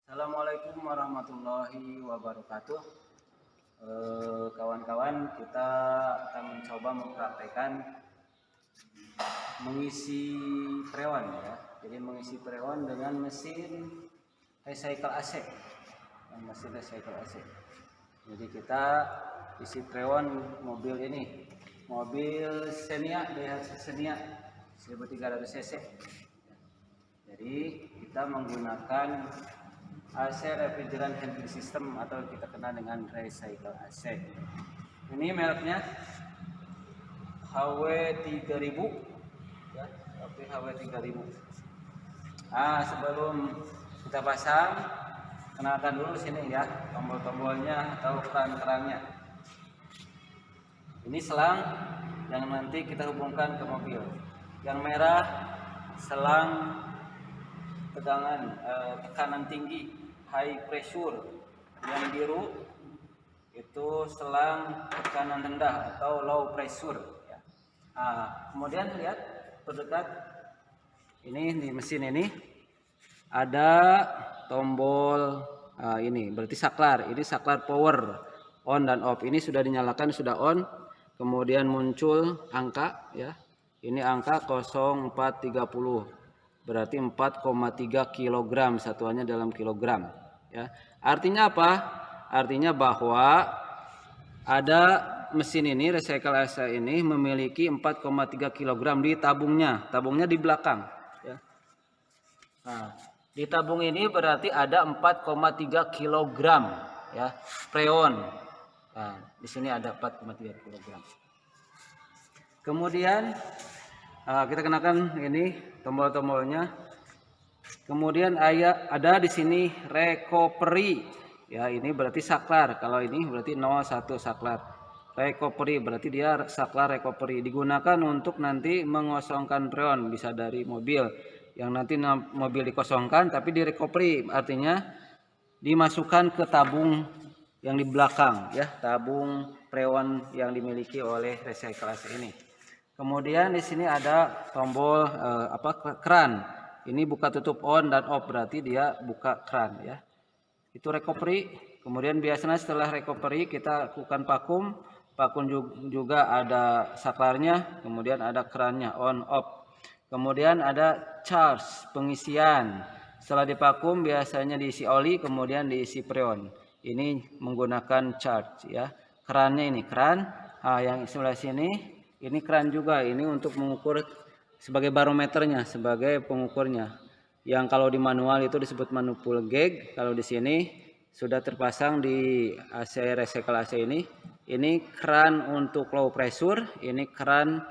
Assalamualaikum warahmatullahi wabarakatuh. Kawan-kawan, kita akan mencoba mempraktekkan mengisi freon ya. Jadi mengisi freon dengan mesin recycle AC. Mesin recycle AC. Jadi kita isi freon mobil ini. Mobil Xenia, Daihatsu Xenia 1300 cc. Jadi kita menggunakan AC refrigerant handling system atau kita kenal dengan recycle AC. Ini mereknya HW3000 ya, HW3000. Sebelum kita pasang, kenalkan dulu sini ya, tombol-tombolnya atau keran-kerannya. Ini selang yang nanti kita hubungkan ke mobil. Yang merah selang tekanan tinggi, high pressure. Yang biru itu selang tekanan rendah atau low pressure ya. Kemudian lihat terdekat ini di mesin ini ada tombol ini berarti saklar. Ini saklar power on dan off. Ini sudah dinyalakan, sudah on. Kemudian muncul angka ya. Ini angka 0430. Berarti 4,3 kg, satuannya dalam kilogram ya. Artinya apa? Artinya bahwa ada mesin ini recycle AC ini memiliki 4,3 kg di tabungnya. Tabungnya di belakang ya. Di tabung ini berarti ada 4,3 kg ya freon. Di sini ada 4,3 kg. Kemudian kita kenakan ini tombol-tombolnya. Kemudian ada di sini recovery. Ya, ini berarti saklar. Kalau ini berarti 01 saklar. Recovery berarti dia saklar recovery. Digunakan untuk nanti mengosongkan freon, bisa dari mobil. Yang nanti mobil dikosongkan tapi di recovery, artinya dimasukkan ke tabung yang di belakang ya, tabung freon yang dimiliki oleh recycle AC ini. Kemudian di sini ada tombol keran. Ini buka tutup on dan off, berarti dia buka keran ya. Itu recovery. Kemudian biasanya setelah recovery kita lakukan vakum. Vakum juga ada saklarnya, kemudian ada kerannya on off. Kemudian ada charge, pengisian. Setelah divakum biasanya diisi oli, kemudian diisi freon. Ini menggunakan charge ya. Kerannya ini keran. Yang sebelah sini ini keran juga, ini untuk mengukur sebagai barometernya, sebagai pengukurnya. Yang kalau di manual itu disebut manipul gauge, kalau di sini sudah terpasang di AC recycle AC ini keran untuk low pressure, ini keran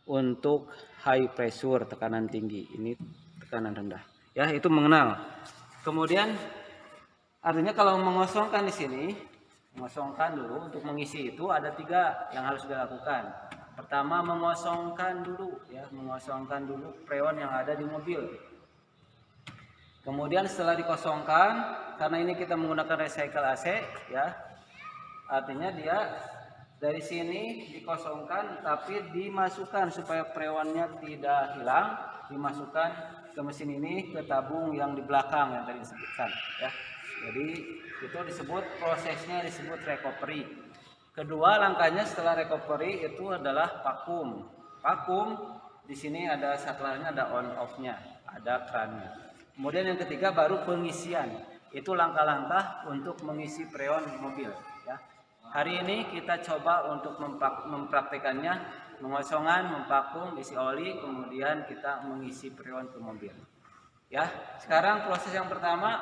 untuk high pressure, tekanan tinggi, ini tekanan rendah. Ya, itu mengenal. Kemudian artinya kalau mengosongkan di sini, mengosongkan dulu untuk mengisi itu ada 3 yang harus dilakukan. Pertama, mengosongkan dulu ya, mengosongkan dulu freon yang ada di mobil. Kemudian setelah dikosongkan, karena ini kita menggunakan recycle AC ya, artinya dia dari sini dikosongkan tapi dimasukkan supaya freonnya tidak hilang, dimasukkan ke mesin ini, ke tabung yang di belakang yang tadi disebutkan ya. Jadi itu prosesnya disebut recovery. Kedua langkahnya setelah recovery itu adalah vakum. Vakum di sini ada saklarnya, ada on off-nya, ada kerannya. Kemudian yang ketiga baru pengisian. Itu langkah-langkah untuk mengisi freon mobil ya. Hari ini kita coba untuk mempraktekannya, pengosongan, memvakum, isi oli, kemudian kita mengisi freon ke mobil. Ya, sekarang proses yang pertama,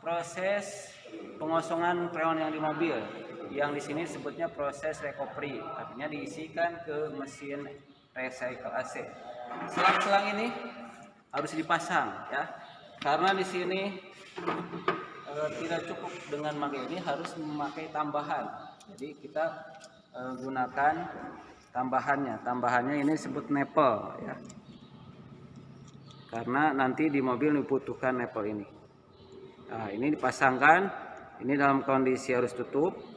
proses pengosongan freon yang di mobil. Yang di sini sebutnya proses recovery, artinya diisikan ke mesin recycle AC. Selang-selang ini harus dipasang ya, karena di sini tidak cukup dengan memakai ini, harus memakai tambahan. Jadi kita gunakan tambahannya. Tambahannya ini disebut nipple ya, karena nanti di mobil dibutuhkan nipple ini. Ini dipasangkan, ini dalam kondisi harus tutup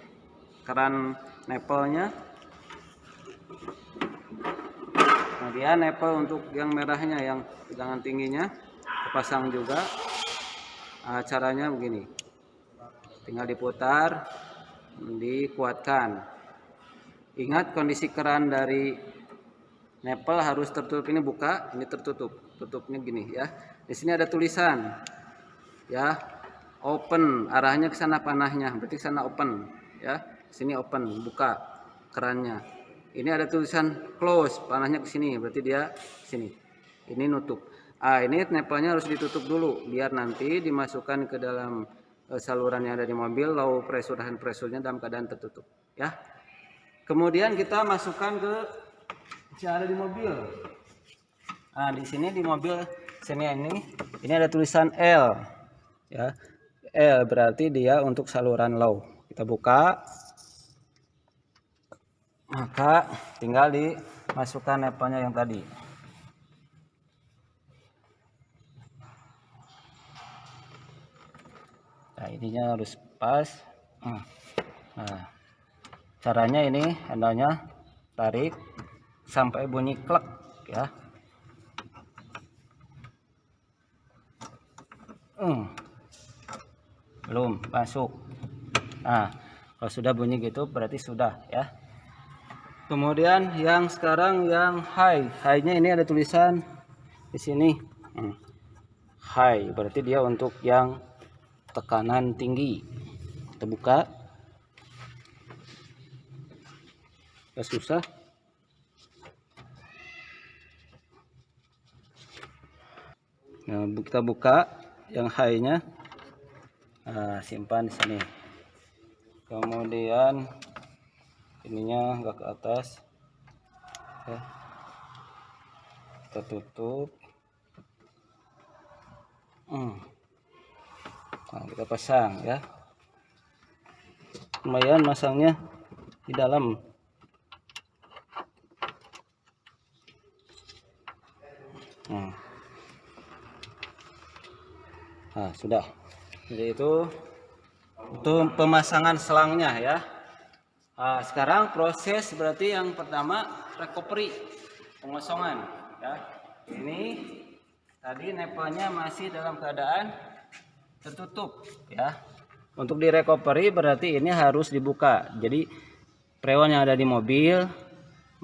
keran nipple-nya. Kemudian nipple untuk yang merahnya, yang tegangan tingginya dipasang juga. Caranya begini, tinggal diputar, dikuatkan. Ingat kondisi keran dari nipple harus tertutup. Ini buka, ini tertutup, tutupnya gini ya. Di sini ada tulisan ya, open, arahnya ke sana panahnya, berarti ke sana open ya. Sini open, buka kerannya. Ini ada tulisan close, panahnya ke sini, berarti dia sini. Ini nutup. Ini nipple-nya harus ditutup dulu biar nanti dimasukkan ke dalam saluran yang ada di mobil, low pressure dan pressure-nya dalam keadaan tertutup ya. Kemudian kita masukkan ke yang ada di mobil. Di sini di mobil sini ini ada tulisan L ya. L berarti dia untuk saluran low. Kita buka, maka tinggal dimasukkan nipple-nya yang tadi. Nah, ininya harus pas. Nah, caranya ini handle-nya tarik sampai bunyi klek ya. Belum masuk. Nah, kalau sudah bunyi gitu berarti sudah ya. Kemudian yang sekarang yang high-nya ini ada tulisan di sini. High berarti dia untuk yang tekanan tinggi. Kita buka. Gak susah. Nah, kita buka yang high-nya. Simpan di sini. Kemudian ininya enggak ke atas. Ya. Kita tutup. Nah, kita pasang ya. Lumayan masangnya di dalam. Nah, sudah. Jadi itu untuk pemasangan selangnya ya. Sekarang proses berarti yang pertama recovery, pengosongan ya. Ini tadi nipple-nya masih dalam keadaan tertutup ya. Untuk di recovery berarti ini harus dibuka. Jadi freon yang ada di mobil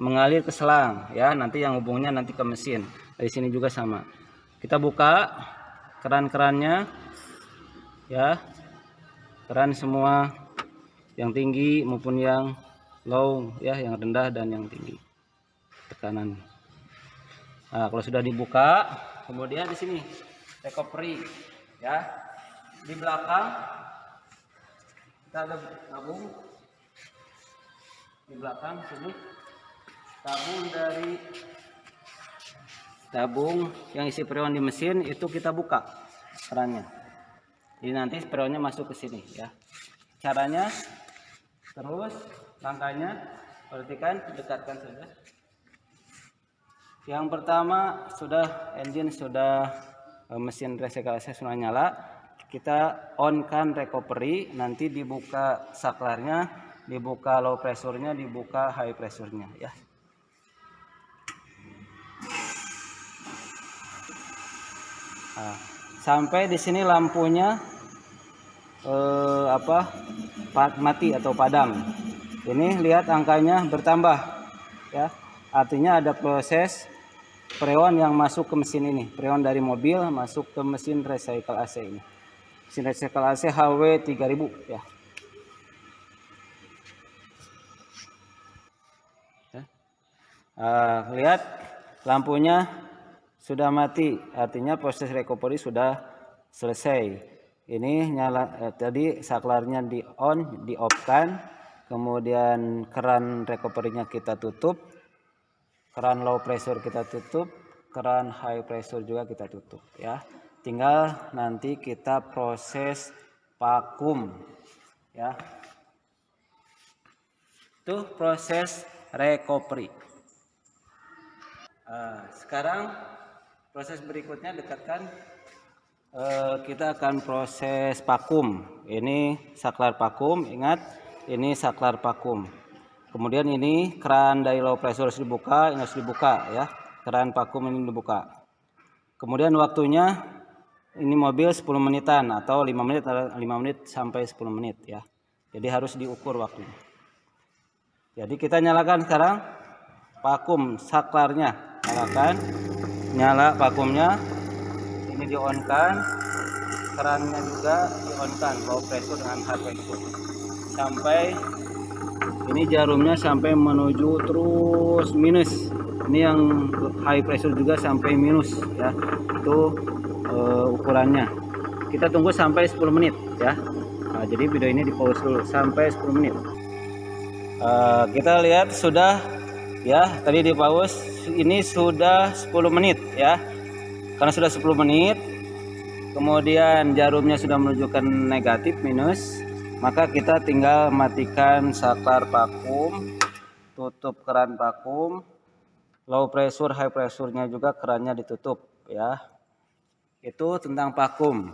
mengalir ke selang ya. Nanti yang hubungnya nanti ke mesin. Dari sini juga sama. Kita buka keran-kerannya ya. Keran semua yang tinggi maupun yang low ya, yang rendah dan yang tinggi tekanan. Nah, kalau sudah dibuka, kemudian di sini recovery ya. Di belakang kita ada tabung. Di belakang sini tabung dari tabung yang isi freon di mesin itu kita buka kerannya. Jadi nanti freonnya masuk ke sini ya. Caranya terus langkahnya perhatikan, dekatkan saja. Yang pertama sudah engine sudah mesin recycle AC sudah nyala. Kita on kan recovery, nanti dibuka saklarnya, dibuka low pressure-nya, dibuka high pressure-nya ya. Nah, sampai di sini lampunya mati atau padam. Ini lihat angkanya bertambah ya. Artinya ada proses freon yang masuk ke mesin ini. Freon dari mobil masuk ke mesin recycle AC ini. Mesin recycle AC HW 3000 ya. Lihat lampunya sudah mati, artinya proses recovery sudah selesai. Ini nyala, tadi saklarnya di on, di off kan, kemudian keran recovery-nya kita tutup, keran low pressure kita tutup, keran high pressure juga kita tutup ya. Tinggal nanti kita proses vakum ya. Itu proses recovery. Sekarang proses berikutnya dekatkan, kita akan proses vakum. Ini saklar vakum, ingat ini saklar vakum. Kemudian ini keran dari low pressure harus dibuka, ini harus dibuka ya. Keran vakum ini dibuka. Kemudian waktunya ini mobil 10 menitan atau 5 menit sampai 10 menit ya. Jadi harus diukur waktunya. Jadi kita nyalakan sekarang vakum saklarnya, nyala vakumnya, ini di on kan, kerannya juga di on kan, low pressure dengan high pressure, sampai ini jarumnya sampai menuju terus minus. Ini yang high pressure juga sampai minus ya, itu ukurannya. Kita tunggu sampai 10 menit ya. Nah, jadi video ini di pause dulu sampai 10 menit. Kita lihat sudah ya, tadi di pause, ini sudah 10 menit ya. Karena sudah 10 menit, kemudian jarumnya sudah menunjukkan negatif minus, maka kita tinggal matikan saklar vakum, tutup keran vakum, low pressure high pressure-nya juga kerannya ditutup ya. Itu tentang vakum.